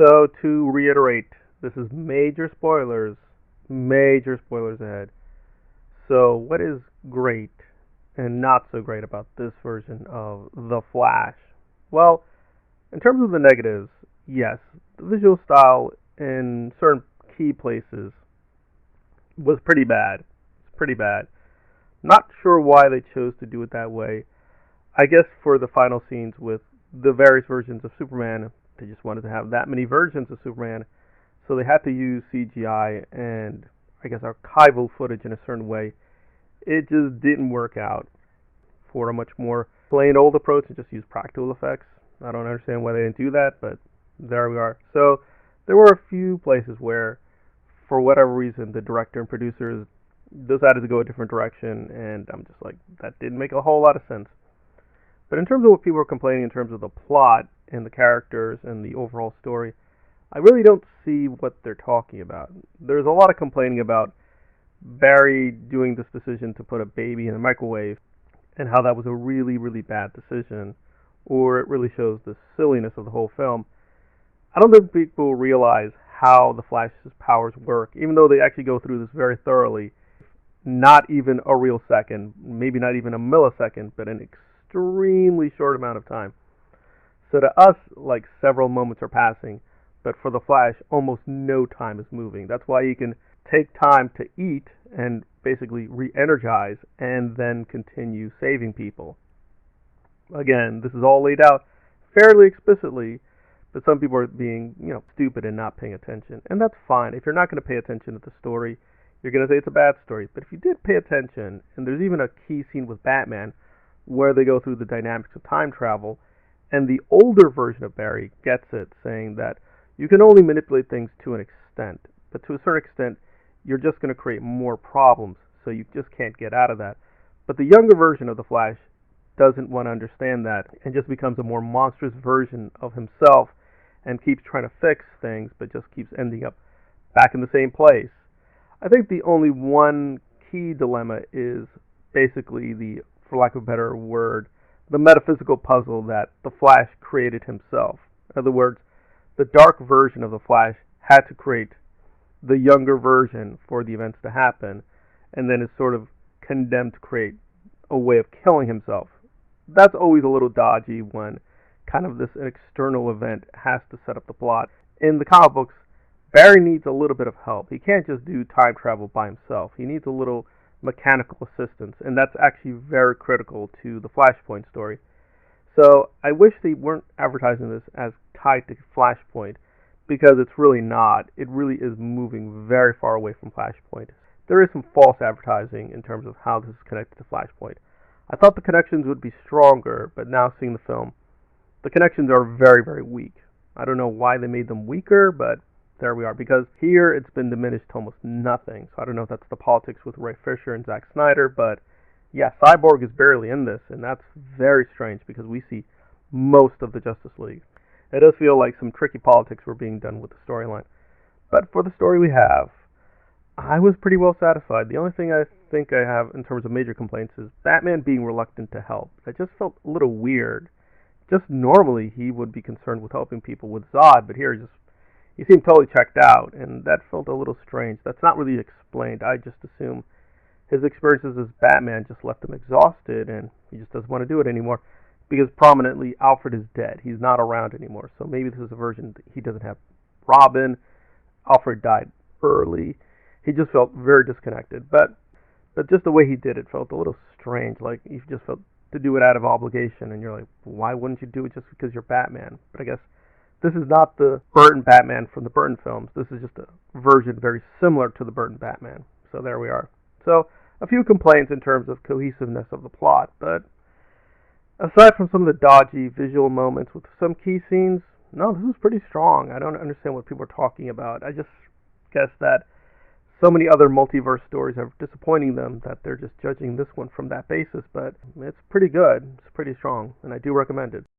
So to reiterate, this is major spoilers ahead. So what is great and not so great about this version of The Flash? Well, in terms of the negatives, yes, the visual style in certain key places was pretty bad. It's pretty bad. Not sure why they chose to do it that way. I guess for the final scenes with the various versions of Superman, they just wanted to have that many versions of Superman, so they had to use CGI and I guess archival footage in a certain way. It just didn't work out. For a much more plain old approach and just use practical effects, I don't understand why they didn't do that, but there we are. So there were a few places where, for whatever reason, the director and producers decided to go a different direction, and I'm just like, that didn't make a whole lot of sense. But in terms of what people were complaining in terms of the plot and the characters and the overall story, I really don't see what they're talking about. There's a lot of complaining about Barry doing this decision to put a baby in the microwave and how that was a really, really bad decision, or it really shows the silliness of the whole film. I don't think people realize how the Flash's powers work, even though they actually go through this very thoroughly. Not even a real second, maybe not even a millisecond, but an extremely short amount of time. So to us, like several moments are passing, but for the Flash, almost no time is moving. That's why you can take time to eat and basically re-energize and then continue saving people. Again, this is all laid out fairly explicitly, but some people are being, stupid and not paying attention. And that's fine. If you're not going to pay attention to the story, you're going to say it's a bad story. But if you did pay attention, and there's even a key scene with Batman where they go through the dynamics of time travel, and the older version of Barry gets it, saying that you can only manipulate things to an extent, but to a certain extent, you're just going to create more problems, so you just can't get out of that. But the younger version of the Flash doesn't want to understand that and just becomes a more monstrous version of himself and keeps trying to fix things, but just keeps ending up back in the same place. I think the only one key dilemma is basically for lack of a better word, the metaphysical puzzle that the Flash created himself. In other words, the dark version of the Flash had to create the younger version for the events to happen, and then is sort of condemned to create a way of killing himself. That's always a little dodgy when kind of this external event has to set up the plot. In the comic books, Barry needs a little bit of help. He can't just do time travel by himself. He needs a little mechanical assistance, and that's actually very critical to the Flashpoint story. So I wish they weren't advertising this as tied to Flashpoint, because it's really not. It really is moving very far away from Flashpoint. There is some false advertising in terms of how this is connected to Flashpoint. I thought the connections would be stronger, but now seeing the film, the connections are very, very weak. I don't know why they made them weaker, but there we are. Because here it's been diminished to almost nothing. So I don't know if that's the politics with Ray Fisher and Zack Snyder, but yeah, Cyborg is barely in this, and that's very strange because we see most of the Justice League. It does feel like some tricky politics were being done with the storyline. But for the story we have, I was pretty well satisfied. The only thing I think I have in terms of major complaints is Batman being reluctant to help. It just felt a little weird. Just normally he would be concerned with helping people with Zod, but here he seemed totally checked out, and that felt a little strange. That's not really explained. I just assume his experiences as Batman just left him exhausted, and he just doesn't want to do it anymore. Because prominently, Alfred is dead. He's not around anymore. So maybe this is a version that he doesn't have Robin. Alfred died early. He just felt very disconnected. But just the way he did it felt a little strange. Like he just felt to do it out of obligation. And you're like, why wouldn't you do it just because you're Batman? But I guess this is not the Burton Batman from the Burton films. This is just a version very similar to the Burton Batman. So there we are. So a few complaints in terms of cohesiveness of the plot. But aside from some of the dodgy visual moments with some key scenes, no, this is pretty strong. I don't understand what people are talking about. I just guess that so many other multiverse stories are disappointing them that they're just judging this one from that basis, but it's pretty good. It's pretty strong, and I do recommend it.